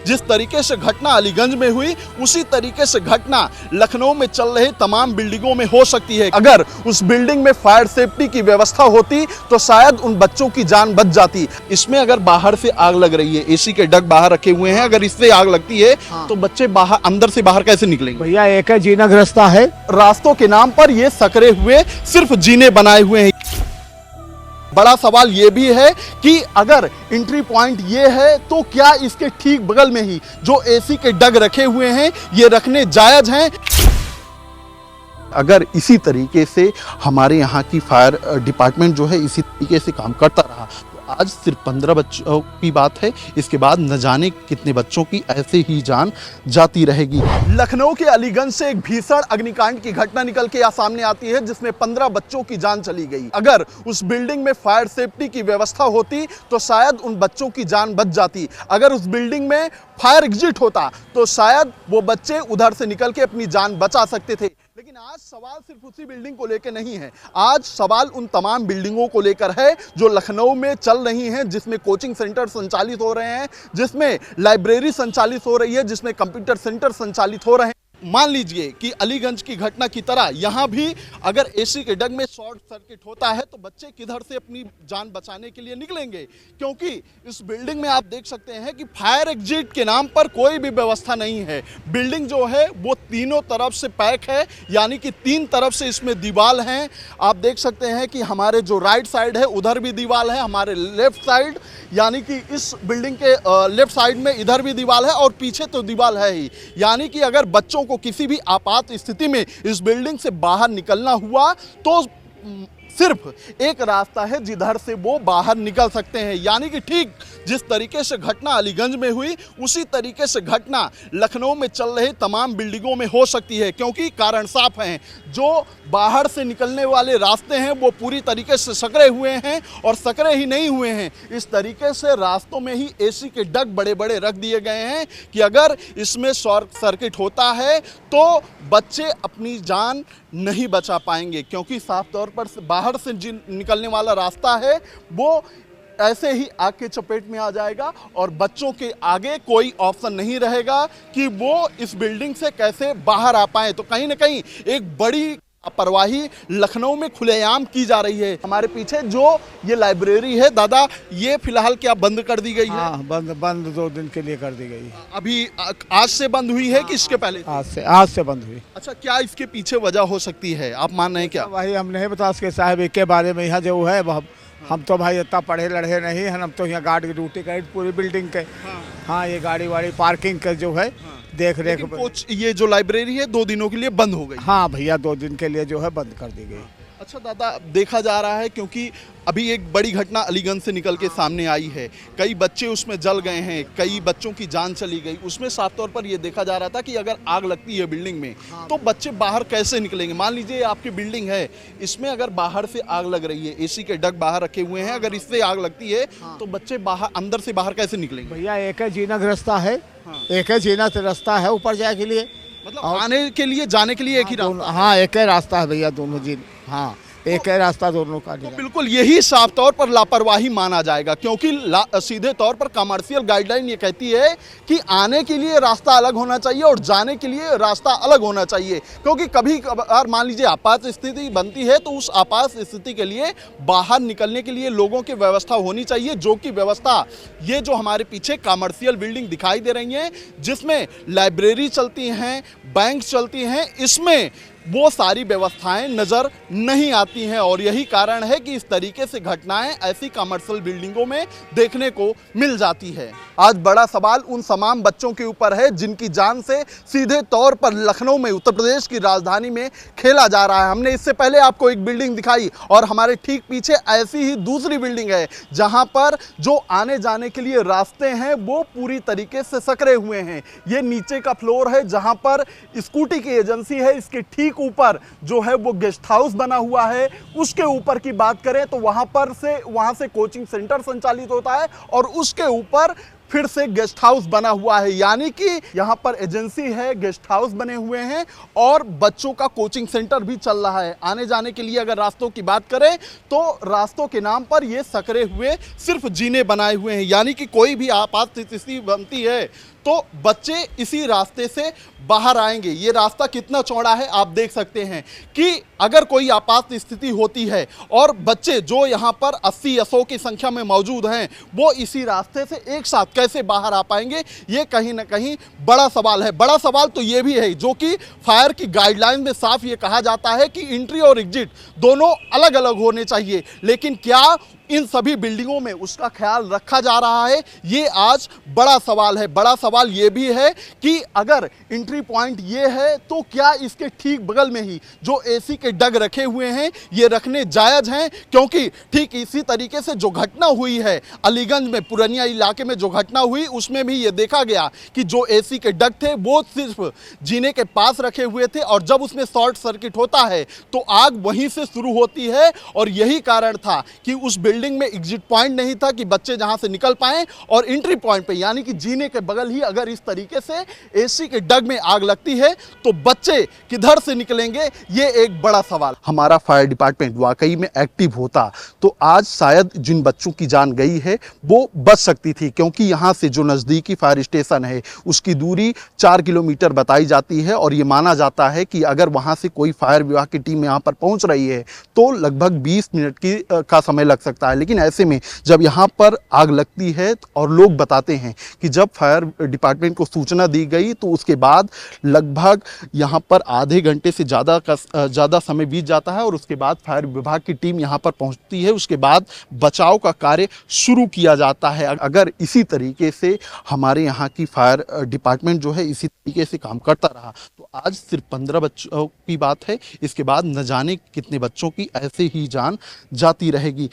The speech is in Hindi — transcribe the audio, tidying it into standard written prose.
जिस तरीके से घटना अलीगंज में हुई उसी तरीके से घटना लखनऊ में चल रही तमाम बिल्डिंगों में हो सकती है। अगर उस बिल्डिंग में फायर सेफ्टी की व्यवस्था होती तो शायद उन बच्चों की जान बच जाती। इसमें अगर बाहर से आग लग रही है, एसी के डग बाहर रखे हुए हैं, अगर इससे आग लगती है तो बच्चे बाहर अंदर से बाहर कैसे निकलेंगे? भैया एक है जीना रास्ता है, रास्तों के नाम पर ये सकरे हुए सिर्फ जीने बनाए हुए हैं। बड़ा सवाल ये भी है कि अगर एंट्री पॉइंट ये है तो क्या इसके ठीक बगल में ही जो एसी के डग रखे हुए हैं ये रखने जायज हैं? अगर इसी तरीके से हमारे यहाँ की फायर डिपार्टमेंट जो है इसी तरीके से काम करता रहा तो आज सिर्फ 15 बच्चों की बात है, इसके बाद न जाने कितने बच्चों की ऐसे ही जान जाती रहेगी। लखनऊ के अलीगंज से एक भीषण अग्निकांड की घटना निकल के सामने आती है जिसमें 15 बच्चों की जान चली गई। अगर उस बिल्डिंग में फायर सेफ्टी की व्यवस्था होती तो शायद उन बच्चों की जान बच जाती। अगर उस बिल्डिंग में फायर एग्जिट होता तो शायद वो बच्चे उधर से निकल के अपनी जान बचा सकते थे। लेकिन आज सवाल सिर्फ उसी बिल्डिंग को लेकर नहीं है, आज सवाल उन तमाम बिल्डिंगों को लेकर है जो लखनऊ में चल रही हैं, जिसमें कोचिंग सेंटर संचालित हो रहे हैं, जिसमें लाइब्रेरी संचालित हो रही है, जिसमें कंप्यूटर सेंटर संचालित हो रहे हैं। मान लीजिए कि अलीगंज की घटना की तरह यहाँ भी अगर एसी के डग में शॉर्ट सर्किट होता है तो बच्चे किधर से अपनी जान बचाने के लिए निकलेंगे? क्योंकि इस बिल्डिंग में आप देख सकते हैं कि फायर एग्जिट के नाम पर कोई भी व्यवस्था नहीं है। बिल्डिंग जो है वो तीनों तरफ से पैक है, यानी कि 3 तरफ से इसमें दीवार हैं। आप देख सकते हैं कि हमारे जो राइट साइड है उधर भी दीवार है, हमारे लेफ्ट साइड यानी कि इस बिल्डिंग के लेफ्ट साइड में इधर भी दीवार है और पीछे तो दीवार है ही। यानी कि अगर बच्चों को किसी भी आपात स्थिति में इस बिल्डिंग से बाहर निकलना हुआ तो सिर्फ एक रास्ता है जिधर से वो बाहर निकल सकते हैं। यानी कि ठीक जिस तरीके से घटना अलीगंज में हुई उसी तरीके से घटना लखनऊ में चल रही तमाम बिल्डिंगों में हो सकती है, क्योंकि कारण साफ हैं। जो बाहर से निकलने वाले रास्ते हैं वो पूरी तरीके से सकरे हुए हैं और सकरे ही नहीं हुए हैं, इस तरीके से रास्तों में ही एसी के डग बड़े बड़े रख दिए गए हैं कि अगर इसमें शॉर्ट सर्किट होता है तो बच्चे अपनी जान नहीं बचा पाएंगे, क्योंकि साफ तौर पर बाहर से निकलने वाला रास्ता है वो ऐसे ही आग के चपेट में आ जाएगा और बच्चों के आगे कोई ऑप्शन नहीं रहेगा कि वो इस बिल्डिंग से कैसे बाहर आ पाए। तो कहीं ना कहीं एक बड़ी लापरवाही लखनऊ में खुलेआम की जा रही है। हमारे पीछे जो ये लाइब्रेरी है दादा, ये फिलहाल क्या बंद कर दी गई है? हाँ, बंद 2 दिन के लिए कर दी गई। अभी आज से बंद हुई है कि इसके पहले? आज से बंद हुई। अच्छा, क्या इसके पीछे वजह हो सकती है, आप मान रहे हैं क्या? भाई हम नहीं बता सकते साहब के बारे में, यहाँ जो है हम तो भाई इतना पढ़े लड़े नहीं हैं, हम तो यहाँ गार्ड की ड्यूटी करी पूरी बिल्डिंग के। हाँ, ये गाड़ी वाड़ी पार्किंग का जो है देख रेख। कोच ये जो लाइब्रेरी है 2 दिनों के लिए बंद हो गई? हाँ भैया, 2 दिन के लिए जो है बंद कर दी गई। अच्छा दादा, देखा जा रहा है क्योंकि अभी एक बड़ी घटना अलीगंज से निकल के सामने आई है, कई बच्चे उसमें जल गए हैं, कई बच्चों की जान चली गई। उसमें साफ तौर पर यह देखा जा रहा था कि अगर आग लगती है बिल्डिंग में तो बच्चे बाहर कैसे निकलेंगे? मान लीजिए आपकी बिल्डिंग है, इसमें अगर बाहर से आग लग रही है, एसी के डग बाहर रखे हुए हैं, अगर इससे आग लगती है तो बच्चे बाहर अंदर से बाहर कैसे निकलेंगे? भैया एक है जीना रास्ता है, एक है जीना रास्ता है ऊपर जाने के लिए, मतलब आने के लिए जाने के लिए एक ही रास्ता? हाँ, एक ही रास्ता है भैया, दोनों जी। हाँ, एक है रास्ता दोनों का। तो बिल्कुल यही साफ तौर पर लापरवाही माना जाएगा, क्योंकि सीधे तौर पर कमर्शियल गाइडलाइन ये कहती है कि आने के लिए रास्ता अलग होना चाहिए और जाने के लिए रास्ता अलग होना चाहिए। क्योंकि कभी कभार मान लीजिए आपात स्थिति बनती है तो उस आपात स्थिति के लिए बाहर निकलने के लिए लोगों की व्यवस्था होनी चाहिए, जो कि व्यवस्था ये जो हमारे पीछे कमर्शियल बिल्डिंग दिखाई दे रही हैं जिसमें लाइब्रेरी चलती हैं, बैंक चलती हैं, इसमें वो सारी व्यवस्थाएं नज़र नहीं आती हैं और यही कारण है कि इस तरीके से घटनाएं ऐसी कमर्शियल बिल्डिंगों में देखने को मिल जाती है। आज बड़ा सवाल उन तमाम बच्चों के ऊपर है जिनकी जान से सीधे तौर पर लखनऊ में, उत्तर प्रदेश की राजधानी में खेला जा रहा है। हमने इससे पहले आपको एक बिल्डिंग दिखाई और हमारे ठीक पीछे ऐसी ही दूसरी बिल्डिंग है जहां पर जो आने जाने के लिए रास्ते हैं वो पूरी तरीके से सकरे हुए हैं। ये नीचे का फ्लोर है जहां पर स्कूटी की एजेंसी है, इसके ठीक ऊपर जो है वो गेस्ट हाउस बना हुआ है। उसके ऊपर की बात करें तो वहां से कोचिंग सेंटर संचालित होता है और उसके ऊपर फिर से गेस्ट हाउस बना हुआ है। यानी कि यहाँ पर एजेंसी है, गेस्ट हाउस बने हुए हैं और बच्चों का कोचिंग सेंटर भी चल रहा है। आने जाने के लिए अगर रास्तों की बात करें तो रास्तों के नाम पर ये सकरे हुए सिर्फ जीने बनाए हुए हैं। यानी कि कोई भी आपात स्थिति बनती है तो बच्चे इसी रास्ते से बाहर आएंगे। ये रास्ता कितना चौड़ा है आप देख सकते हैं कि अगर कोई आपात स्थिति होती है और बच्चे जो यहाँ पर 80 या 100 की संख्या में मौजूद हैं वो इसी रास्ते से एक साथ कैसे बाहर आ पाएंगे, ये कहीं ना कहीं बड़ा सवाल है। बड़ा सवाल तो ये भी है जो कि फायर की गाइडलाइन में साफ ये कहा जाता है कि एंट्री और एग्जिट दोनों अलग अलग होने चाहिए, लेकिन क्या इन सभी बिल्डिंगों में उसका ख्याल रखा जा रहा है, ये आज बड़ा सवाल है। बड़ा सवाल ये भी है कि अगर एंट्री पॉइंट ये है तो क्या इसके ठीक बगल में ही जो एसी के डग रखे हुए हैं ये रखने जायज हैं, क्योंकि ठीक इसी तरीके से जो घटना हुई है अलीगंज में, पुरानिया इलाके में जो घटना हुई उसमें भी ये देखा गया कि जो एसी के डग थे वो सिर्फ जीने के पास रखे हुए थे और जब उसमें शॉर्ट सर्किट होता है तो आग वहीं से शुरू होती है। और यही कारण था कि उस बिल्डिंग में एग्जिट पॉइंट नहीं था कि बच्चे जहां से निकल पाएं, और एंट्री पॉइंट पे यानी कि जीने के बगल ही अगर इस तरीके से एसी के डग में आग लगती है तो बच्चे किधर से निकलेंगे, ये एक बड़ा सवाल। हमारा फायर डिपार्टमेंट वाकई में एक्टिव होता तो आज शायद जिन बच्चों की जान गई है वो बच सकती थी, क्योंकि यहां से जो नजदीकी फायर स्टेशन है उसकी दूरी 4 किलोमीटर बताई जाती है और ये माना जाता है कि अगर वहां से कोई फायर विभाग की टीम यहां पर पहुंच रही है तो लगभग 20 मिनट का समय लग सकता है। लेकिन ऐसे में जब यहाँ पर आग लगती है और लोग बताते हैं कि जब फायर डिपार्टमेंट को सूचना दी गई तो उसके बाद लगभग यहाँ पर आधे घंटे से ज़्यादा समय बीत जाता है और उसके बाद फायर विभाग की टीम यहाँ पर पहुँचती है। उसके बाद बचाव का कार्य शुरू किया जाता है। अगर इसी तरीके से हमारे यहाँ की फायर डिपार्टमेंट जो है इसी तरीके से काम करता रहा तो आज सिर्फ 15 बच्चों की बात है, इसके बाद न जाने कितने बच्चों की ऐसे ही जान जाती रहेगी।